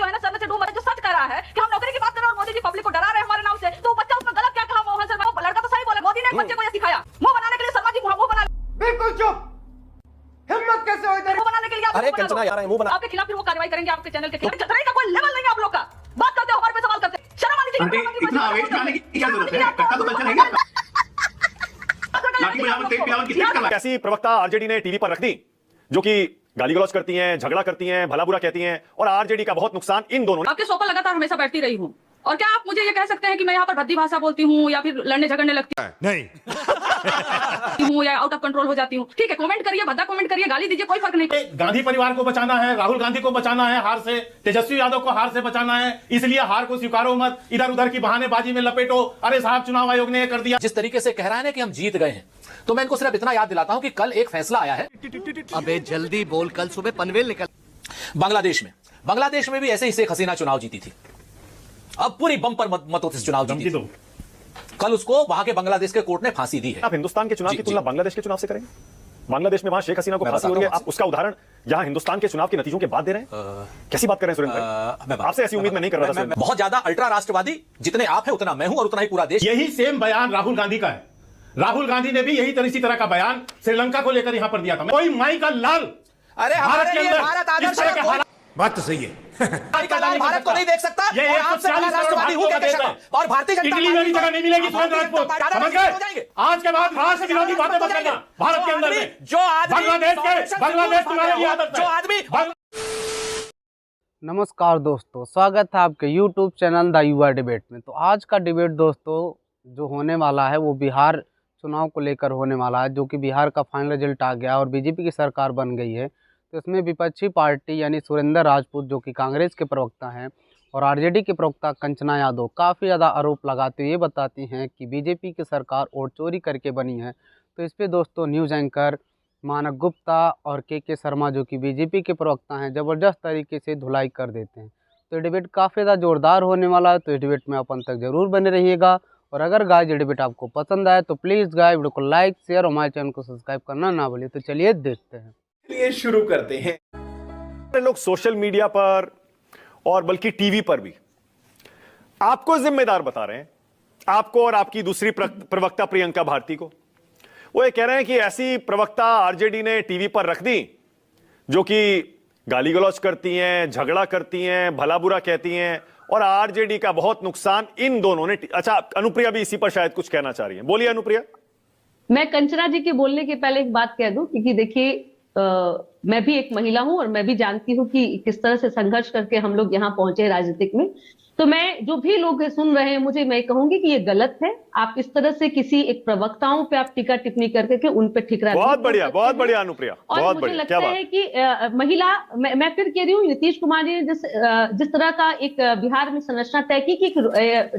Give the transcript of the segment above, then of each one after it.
जो है ना सर में से डूब जो सच कर रहा है कि हम नौकरी की बात कर रहे हैं और मोदी जी पब्लिक को डरा रहे हैं हमारे नाम से, तो बच्चा उसमें गलत क्या कहा मोहन शर्मा? लड़का तो सही बोले, मोदी ने एक बच्चे को ये सिखाया मुंह बनाने के लिए। शर्मा जी मुंह बना, बिल्कुल चुप, हिम्मत कैसे हो इधर? मुंह बनाने के लिए आप अरे कंचना यार मुंह बना, आपके खिलाफ फिर वो कार्रवाई करेंगे आपके चैनल के खिलाफ। चतराई का कोई लेवल नहीं है आप लोग का, बात करते हो हमारे पे सवाल करते हैं। शर्म आनी चाहिए। इतना आवेश में आने की क्या जरूरत है? कट्टा तो कल्चर है क्या? लाठी बजावन तेज पिलावन किसने कहा? कैसी प्रवक्ता आरजेडी ने टीवी पर रख दी जो कि गाली गलौज करती हैं, झगड़ा करती हैं, भला बुरा कहती हैं, और आरजेडी का बहुत नुकसान इन दोनों। आपके शो पर लगातार हमेशा बैठती रही हूँ, और क्या आप मुझे ये कह सकते हैं कि मैं यहाँ पर भद्दी भाषा बोलती हूँ या फिर लड़ने झगड़ने लगती हूँ या आउट ऑफ कंट्रोल हो जाती हूँ? ठीक है, कमेंट करिए, भद्दा कमेंट करिए, गाली दीजिए, कोई फर्क नहीं। गांधी परिवार को बचाना है, राहुल गांधी को बचाना है हार से, तेजस्वी यादव को हार से बचाना है, इसलिए हार को स्वीकारो मत, इधर उधर की बहानेबाजी में लपेटो। अरे साहब, चुनाव आयोग ने कर दिया। जिस तरीके से कह रहा है ना कि हम जीत गए हैं, तो मैं इनको सिर्फ इतना याद दिलाता हूं कि कल एक फैसला आया है। अबे जल्दी बोल, कल सुबह पनवेल निकल। बांग्लादेश में भी ऐसे ही शेख हसीना चुनाव जीती थी। अब पूरी बम्पर मतों से चुनाव जीती थी। कल उसको वहां के बांग्लादेश के कोर्ट ने फांसी दी है। आप हिंदुस्तान के चुनाव की तुलना बांग्लादेश के चुनाव से करेंगे? बांग्लादेश में वहां शेख हसीना को फांसी हो रही है, आप उसका उदाहरण यहां हिंदुस्तान के चुनाव के नतीजों के बाद दे रहे हैं? कैसी बात कर रहे हैं सुरेंद्र भाई? आपसे ऐसी उम्मीद मैं नहीं कर रहा था। बहुत ज्यादा अल्ट्रा राष्ट्रवादी जितने आप हैं उतना मैं हूं और उतना ही पूरा देश। यही सेम बयान राहुल गांधी का है। राहुल गांधी ने भी इसी तरह का बयान श्रीलंका को लेकर यहां पर दिया था। कोई माई का लाल अरे हमारे लिए भारत आदर्श है। बात तो सही है। भारत को नहीं देख सकता ये और आपसे बड़ा राष्ट्रवादी हूं क्या? और भारतीय जनता इटली में भी जगह नहीं मिलेगी सुरेंद्र राजपूत, समझ गए? आज के बाद राष्ट्र विरोधी बातें मत करना भारत के अंदर में। जो आदमी बांग्लादेश तुम्हारे लिए आदत है। जो आदमी। नमस्कार दोस्तों, स्वागत है आपके YouTube चैनल द युवा डिबेट में। तो आज का डिबेट दोस्तों जो होने वाला है वो बिहार चुनाव को लेकर होने वाला है, जो कि बिहार का फाइनल रिजल्ट आ गया और बीजेपी की सरकार बन गई है। तो इसमें विपक्षी पार्टी यानी सुरेंद्र राजपूत जो कि कांग्रेस के प्रवक्ता हैं और आरजेडी के प्रवक्ता कंचना यादव काफ़ी ज़्यादा आरोप लगाते हुए ये बताती हैं कि बीजेपी की सरकार वोट चोरी करके बनी है। तो इस पर दोस्तों न्यूज़ एंकर मानक गुप्ता और के शर्मा जो कि बीजेपी के प्रवक्ता हैं ज़बरदस्त तरीके से धुलाई कर देते हैं। तो ये डिबेट काफ़ी ज़्यादा ज़ोरदार होने वाला है, तो इस डिबेट में आप अंत तक ज़रूर बने रहिएगा। और अगर गाइस ये डिबेट आपको पसंद आए तो प्लीज़ गाइस वीडियो को लाइक शेयर और हमारे चैनल को सब्सक्राइब करना ना भूलिए। तो चलिए देखते हैं, चलिए शुरू करते हैं। लोग सोशल मीडिया पर और बल्कि टीवी पर भी आपको जिम्मेदार बता रहे हैं, आपको और आपकी दूसरी प्रवक्ता प्रियंका भारती को। वो ये कह रहे हैं कि ऐसी प्रवक्ता आरजेडी ने टीवी पर रख दी जो कि गाली गलौज करती हैं, झगड़ा करती हैं, भला बुरा कहती हैं, और आरजेडी का बहुत नुकसान इन दोनों ने। अच्छा, अनुप्रिया भी इसी पर शायद कुछ कहना चाह रही है, बोलिए अनुप्रिया। मैं कंचना जी के बोलने के पहले एक बात कह दूं, क्योंकि देखिए मैं भी एक महिला हूं और मैं भी जानती हूं कि किस तरह से संघर्ष करके हम लोग यहाँ पहुंचे राजनीतिक में। तो मैं जो भी लोग सुन रहे हैं मैं कहूंगी कि ये गलत है। आप इस तरह से किसी एक प्रवक्ताओं पे आप टीका टिप्पणी करके उन पे ठिकरा। बहुत बढ़िया अनुप्रिया, और मुझे लगता है कि महिला, मैं फिर कह रही हूँ, नीतीश कुमार जी ने जिस तरह का एक बिहार में संरचना तय की कि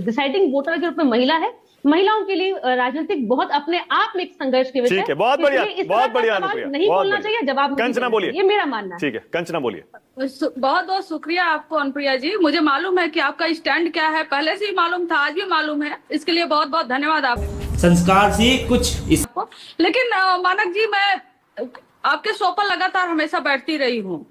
डिसाइडिंग वोटर के रूप में महिला है, महिलाओं के लिए राजनीतिक बहुत अपने आप में एक संघर्ष के विषय। ठीक है, बहुत बढ़िया अनुप्रिया। नहीं बोलना चाहिए, जवाब कंचना बोलिए, ये मेरा मानना है। ठीक है, कंचना बोलिए। बहुत बहुत शुक्रिया आपको अनुप्रिया जी। मुझे मालूम है कि आपका स्टैंड क्या है, पहले से ही मालूम था, आज भी मालूम है। इसके लिए बहुत बहुत धन्यवाद आपको। संस्कार से कुछ इस... लेकिन मानक जी, मैं आपके शो पर लगातार हमेशा बैठती रही हूँ,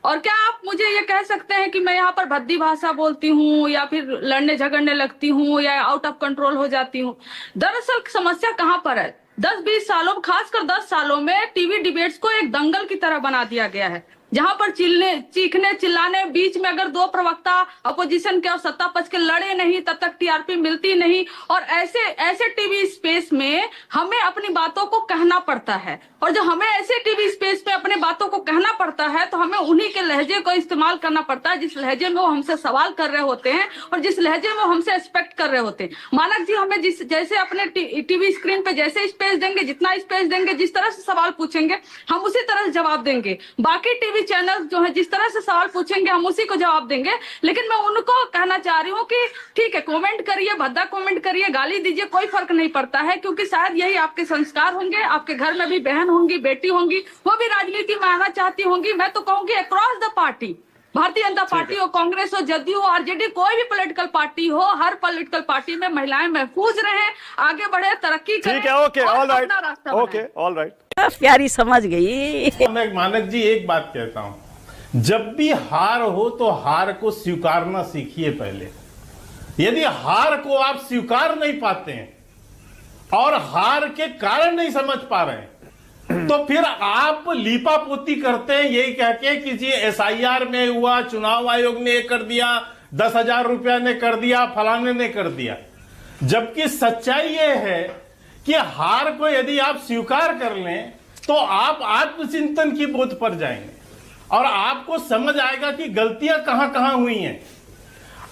और क्या आप मुझे ये कह सकते हैं कि मैं यहाँ पर भद्दी भाषा बोलती हूँ या फिर लड़ने झगड़ने लगती हूँ या आउट ऑफ कंट्रोल हो जाती हूँ? दरअसल समस्या कहाँ पर है? 10-20 सालों, खासकर 10 सालों में टीवी डिबेट्स को एक दंगल की तरह बना दिया गया है, जहां पर चीखने चिल्लाने, बीच में अगर दो प्रवक्ता अपोजिशन के और सत्ता पक्ष के लड़े नहीं तब तक टीआरपी मिलती नहीं। और ऐसे टीवी स्पेस में हमें अपनी बातों को कहना पड़ता है, और जब हमें ऐसे टीवी स्पेस में अपने बातों को कहना पड़ता है तो हमें उन्हीं के लहजे को इस्तेमाल करना पड़ता है जिस लहजे में वो हमसे सवाल कर रहे होते हैं और जिस लहजे में वो हमसे एक्सपेक्ट कर रहे होते हैं। मानक जी, हमें जैसे अपने टीवी स्क्रीन पे जैसे स्पेस देंगे, जितना स्पेस देंगे, जिस तरह से सवाल पूछेंगे हम उसी तरह से जवाब देंगे। बाकी टीवी चैनल जो है जिस तरह से सवाल पूछेंगे हम उसी को जवाब देंगे। लेकिन मैं उनको कहना चाह रही हूँ कि ठीक है, कमेंट करिए, भद्दा कमेंट करिए, गाली दीजिए, कोई फर्क नहीं पड़ता है, क्योंकि शायद यही आपके संस्कार होंगे। आपके घर में भी बहन होंगी, बेटी होंगी, वो भी राजनीति में आना चाहती होंगी। मैं तो कहूंगी across the party, Bharatiya Janata party हो, कांग्रेस हो, जदयू हो, आरजेडी, कोई भी पॉलिटिकल पार्टी हो, हर पॉलिटिकल पार्टी में महिलाएं महफूज रहें, आगे बढ़े, तरक्की करें। ठीक है, okay, all right, okay, all right. प्यारी समझ गई। मैं मानक जी एक बात कहता हूँ जब भी हार हो तो हार को स्वीकारना सीखिए पहले। यदि हार को आप स्वीकार नहीं पाते हैं और हार के कारण नहीं समझ पा रहे हैं, तो फिर आप लीपापोती करते हैं यही कह के कि जी SIR में हुआ, चुनाव आयोग ने ये कर दिया, 10,000 रुपया ने कर दिया, फलाने ने कर दिया। जबकि सच्चाई ये है कि हार को यदि आप स्वीकार कर लें तो आप आत्मचिंतन की बोध पर जाएंगे और आपको समझ आएगा कि गलतियां कहां कहां हुई हैं।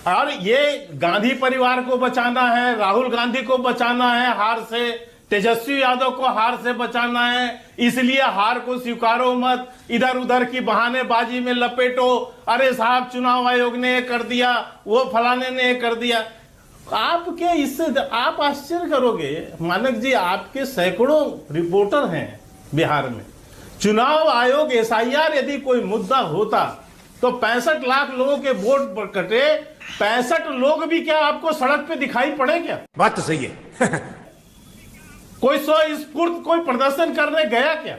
और ये गांधी परिवार को बचाना है, राहुल गांधी को बचाना है हार से, तेजस्वी यादव को हार से बचाना है, इसलिए हार को स्वीकारो मत, इधर उधर की बहानेबाजी में लपेटो, अरे साहब चुनाव आयोग ने ये कर दिया, वो फलाने ने ये कर दिया। आपके इससे आप आश्चर्य करोगे मानक जी, आपके सैकड़ों रिपोर्टर हैं बिहार में। चुनाव आयोग SIR यदि कोई मुद्दा होता तो 65 लाख लोगों के वोट पर कटे, 65 लोग भी क्या आपको सड़क पे दिखाई पड़े क्या? बात तो सही है। कोई स्वस्फूर्त कोई प्रदर्शन करने गया क्या?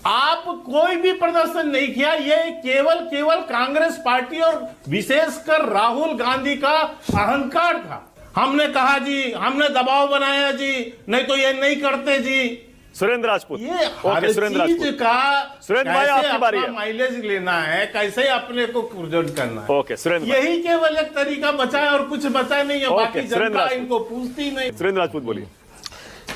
आप कोई भी प्रदर्शन नहीं किया। ये केवल कांग्रेस पार्टी और विशेषकर राहुल गांधी का अहंकार था। हमने कहा जी, हमने दबाव बनाया जी, नहीं तो ये नहीं करते जी। सुरेंद्र राजपूत, ये हर चीज का सुरेंद्र भाई आपकी बारी है। माइलेज लेना है, कैसे अपने को प्रेजेंट करना है। ओके सुरेंद्र, यही केवल एक तरीका बचा है और कुछ बचा नहीं है। बाकी सुरेंद्र जनता राजपूत। इनको पूछती नहीं। सुरेंद्र राजपूत बोलिए।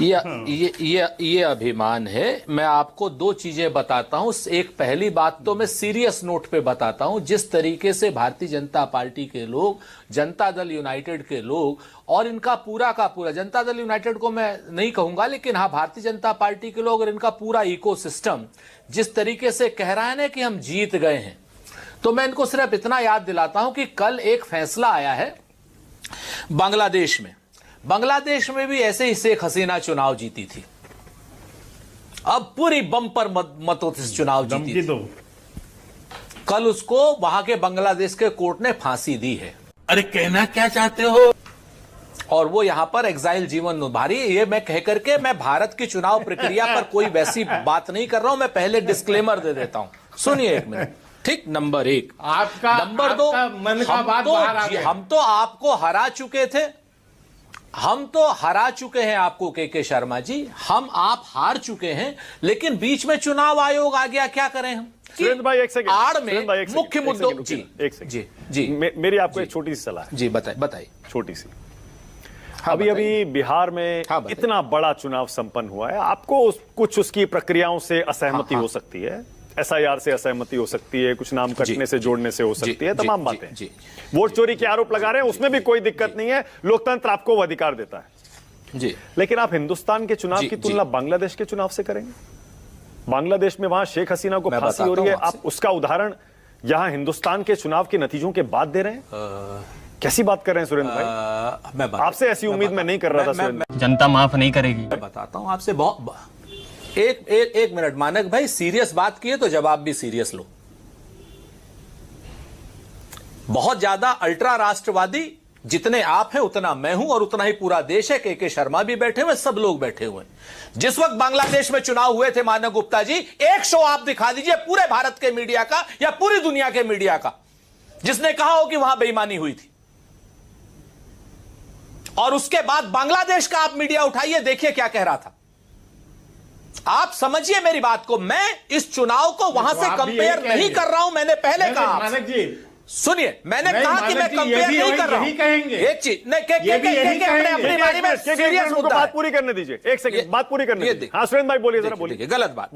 ये अभिमान है। मैं आपको दो चीजें बताता हूं। एक पहली बात तो मैं सीरियस नोट पे बताता हूं, जिस तरीके से भारतीय जनता पार्टी के लोग, जनता दल यूनाइटेड के लोग और इनका पूरा का पूरा, जनता दल यूनाइटेड को मैं नहीं कहूंगा लेकिन हाँ भारतीय जनता पार्टी के लोग और इनका पूरा इकोसिस्टम जिस तरीके से कह रहा है ना कि हम जीत गए हैं, तो मैं इनको सिर्फ इतना याद दिलाता हूं कि कल एक फैसला आया है बांग्लादेश में। बांग्लादेश में भी ऐसे ही शेख हसीना चुनाव जीती थी। अब पूरी बम्पर मतों से चुनाव जीती थी। कल उसको वहां के बांग्लादेश के कोर्ट ने फांसी दी है। अरे कहना क्या चाहते हो? और वो यहां पर एग्जाइल जीवन भारी। ये मैं कह करके मैं भारत की चुनाव प्रक्रिया पर कोई वैसी बात नहीं कर रहा हूं। मैं पहले डिस्क्लेमर दे देता हूं, सुनिए एक मिनट। ठीक, नंबर 1। आपका नंबर 2, मन का बात बाहर आ गया। हम तो आपको हरा चुके थे, हम तो हरा चुके हैं आपको के शर्मा जी। आप हार चुके हैं, लेकिन बीच में चुनाव आयोग आ गया, क्या करें हम? सुरेंद्र भाई एक सेकंड, आड़ में मुख्य मुद्दों जी एक सेकंड जी जी मेरी आपको एक छोटी सी सलाह है जी, बताइए। छोटी सी। हाँ, अभी बिहार में हाँ, इतना बड़ा चुनाव संपन्न हुआ है, आपको कुछ उसकी प्रक्रियाओं से असहमति हो सकती है, SIR से असहमति हो सकती है, कुछ नाम कटने से जोड़ने से हो सकती है, तमाम बातें। वोट चोरी के आरोप लगा रहे हैं, उसमें भी कोई दिक्कत नहीं है, लोकतंत्र आपको वो अधिकार देता है जी। लेकिन आप हिंदुस्तान के चुनाव की तुलना बांग्लादेश के चुनाव से करेंगे? बांग्लादेश में वहां शेख हसीना को फांसी हो रही है, आप उसका उदाहरण यहां हिंदुस्तान के चुनाव के नतीजों के बाद दे रहे हैं? कैसी बात कर रहे हैं सुरेंद्र भाई? मैं आपसे ऐसी उम्मीद मैं नहीं कर रहा था सुरेंद्र। जनता माफ नहीं करेगी। मैं बताता हूं आपसे एक मिनट मानक भाई, सीरियस बात की है तो जवाब भी सीरियस लो। बहुत ज्यादा अल्ट्रा राष्ट्रवादी जितने आप हैं उतना मैं हूं और उतना ही पूरा देश है। के शर्मा भी बैठे हुए, सब लोग बैठे हुए हैं। जिस वक्त बांग्लादेश में चुनाव हुए थे मानक गुप्ता जी, एक शो आप दिखा दीजिए पूरे भारत के मीडिया का या पूरी दुनिया के मीडिया का जिसने कहा हो कि वहां बेईमानी हुई थी। और उसके बाद बांग्लादेश का आप मीडिया उठाइए, देखिए क्या कह रहा था। आप समझिए मेरी बात को, मैं इस चुनाव को वहां से कंपेयर नहीं कर रहा हूं। मैंने पहले कहा, मानक जी सुनिए, मैंने कहा कि मैं कंपेयर नहीं कर रहा हूं। एक चीज अपनी बारी में सीरियस मुद्दा, बात पूरी करने दीजिए, एक सेकंड बात पूरी करने दीजिए। हाँ सुरेंद्र भाई बोलिए, जरा बोलिए। गलत बात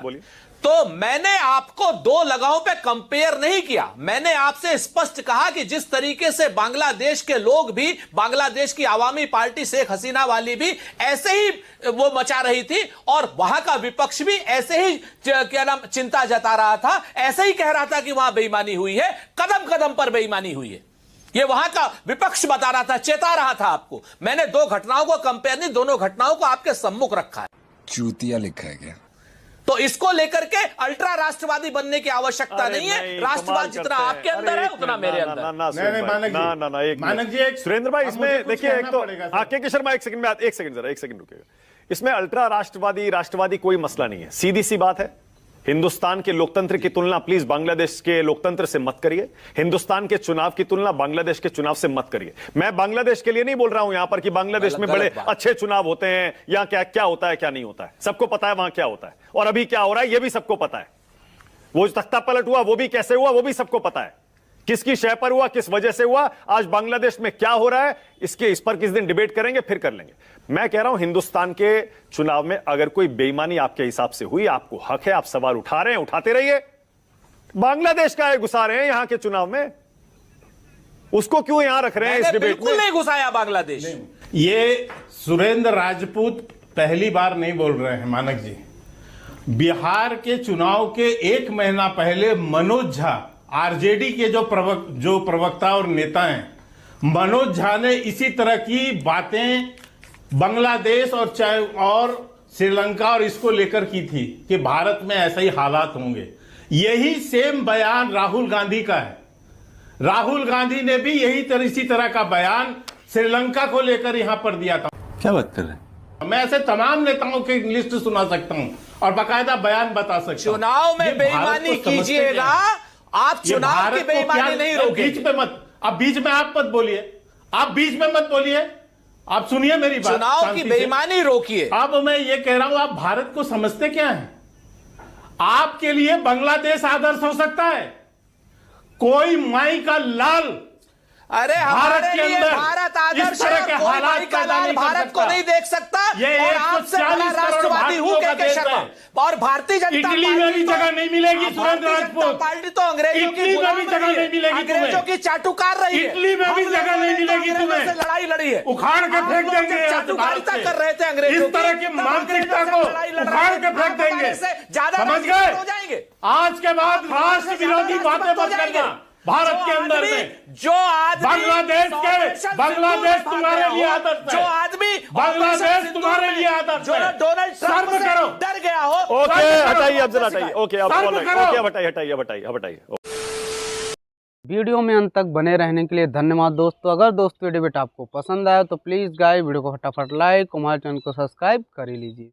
बोलिए। तो मैंने आपको दो लगाओं पे कंपेयर नहीं किया। मैंने आपसे स्पष्ट कहा कि जिस तरीके से बांग्लादेश के लोग भी, बांग्लादेश की आवामी पार्टी शेख हसीना वाली भी ऐसे ही वो मचा रही थी और वहां का विपक्ष भी ऐसे ही क्या नाम चिंता जता रहा था, ऐसे ही कह रहा था कि वहां बेईमानी हुई है, कदम कदम पर बेईमानी हुई है। ये वहां का विपक्ष बता रहा था, चेता रहा था आपको। मैंने दो घटनाओं को कंपेयर नहीं, दोनों घटनाओं को आपके सम्मुख रखा है। चूतिया लिखा है क्या? तो इसको लेकर के अल्ट्रा राष्ट्रवादी बनने की आवश्यकता नहीं है। राष्ट्रवाद जितना आपके अंदर है उतना मेरे अंदर। मानक जी सुरेंद्र भाई, इसमें देखिए, एक तो के शर्मा एक सेकंड रुकिएगा। इसमें अल्ट्रा राष्ट्रवादी कोई मसला नहीं है, सीधी सी बात है। हिंदुस्तान के लोकतंत्र की तुलना प्लीज बांग्लादेश के लोकतंत्र से मत करिए। हिंदुस्तान के चुनाव की तुलना बांग्लादेश के चुनाव से मत करिए। मैं बांग्लादेश के लिए नहीं बोल रहा हूं यहां पर कि बांग्लादेश में बड़े अच्छे चुनाव होते हैं, यहां क्या क्या होता है क्या नहीं होता है, सबको पता है वहां क्या होता है और अभी क्या हो रहा है यह भी सबको पता है। वो तख्ता पलट हुआ वो भी कैसे हुआ वो भी सबको पता है, किसकी शय पर हुआ, किस वजह से हुआ, आज बांग्लादेश में क्या हो रहा है, इस पर किस दिन डिबेट करेंगे, फिर कर लेंगे। मैं कह रहा हूं हिंदुस्तान के चुनाव में अगर कोई बेईमानी आपके हिसाब से हुई, आपको हक है, आप सवाल उठा रहे हैं, उठाते रहिए। बांग्लादेश का है घुसा रहे हैं यहां के चुनाव में, उसको क्यों यहां रख रहे हैं इस डिबेट में? बिल्कुल नहीं घुसाया बांग्लादेश। ये सुरेंद्र राजपूत पहली बार नहीं बोल रहे हैं मानक जी। बिहार के चुनाव के एक महीना पहले मनोज झा, आरजेडी के जो प्रवक्ता और नेता हैं, मनोज झा ने इसी तरह की बातें बांग्लादेश और श्रीलंका और इसको लेकर की थी कि भारत में ऐसे ही हालात होंगे। यही सेम बयान राहुल गांधी का है। राहुल गांधी ने भी इसी तरह का बयान श्रीलंका को लेकर यहां पर दिया था। क्या बात कर रहे हैं? मैं ऐसे तमाम नेताओं की लिस्ट सुना सकता हूं और बाकायदा बयान बता सकता हूं। चुनाव ये में भारत बेईमानी को समझते कीजिएगा, क्या? आप ये चुनाव भारत की को बेईमानी क्या- नहीं बीच रोकेंगे। में मत, अब बीच में आप मत बोलिए, आप बीच में मत बोलिए, आप सुनिए मेरी बात चुनाव शांति की से। बेईमानी रोकिए। अब मैं ये कह रहा हूं, आप भारत को समझते क्या है? आपके लिए बांग्लादेश आदर्श हो सकता है, कोई माई का लाल अरे हमारे के लिए अंदर भारत आदर्श इस तरह है, के कोई हालात भाई का पैदा लाल नहीं कर भारत को सकता। नहीं देख सकता। ये और 140 आपसे बड़ा करोड़ राष्ट्रवादी हूं भारतीयों के का शर्मा। देश है। और भारतीय जनता इटली में भी जगह नहीं मिलेगी सुरेंद्र राजपूत। पार्टी तो अंग्रेजों की इटली में गुलाम भी जगह रही है, नहीं मिलेगी तुम्हें। अंग्रेजों की चाटुकार रही है। इटली में भी हम जगह लोगों नहीं ने मिलेगी अंग्रेजों तुम्हें। से लड़ाई लड़ी है, उखाड़ के हम फेंक लोग देंगे जब यहाँ से चाटुकारिता भारत से। कर रहे थे अंग्रेजों इस तरह की तब मानसिकता अंग्रेजों को से लड़ाई लड़ उखाड़ रहे के थे। फेंक आप देंगे। हमारे से ज्यादा समझ राष्ट्रभक्त गए? हो जाएंगे। आज के बाद आप हमारे से राष्ट्र ज्यादा विरोधी बातें राष्ट्रभक्त हो मत जाएंगे। करना भारत के अंदर में। जो आदमी बांग्लादेश बांग्लादेश तुम्हारे लिए आदर्श है। जो आदमी बांग्लादेश तुम्हारे लिए आदर्श जो है। डोनाल्ड ट्रंप सर्व से करो। डर गया हो। ओके हटाइए, अब जरा हटाइए। ओके अब सर्व करो। ओके हटाइए। वीडियो में अंत तक बने रहने के लिए धन्यवाद दोस्तों। अगर दोस्तों ये डिबेट आपको पसंद आया तो प्लीज़ गाइस वीडियो को फटाफट लाइक, हमारे चैनल को सब्सक्राइब कर ही लीजिए।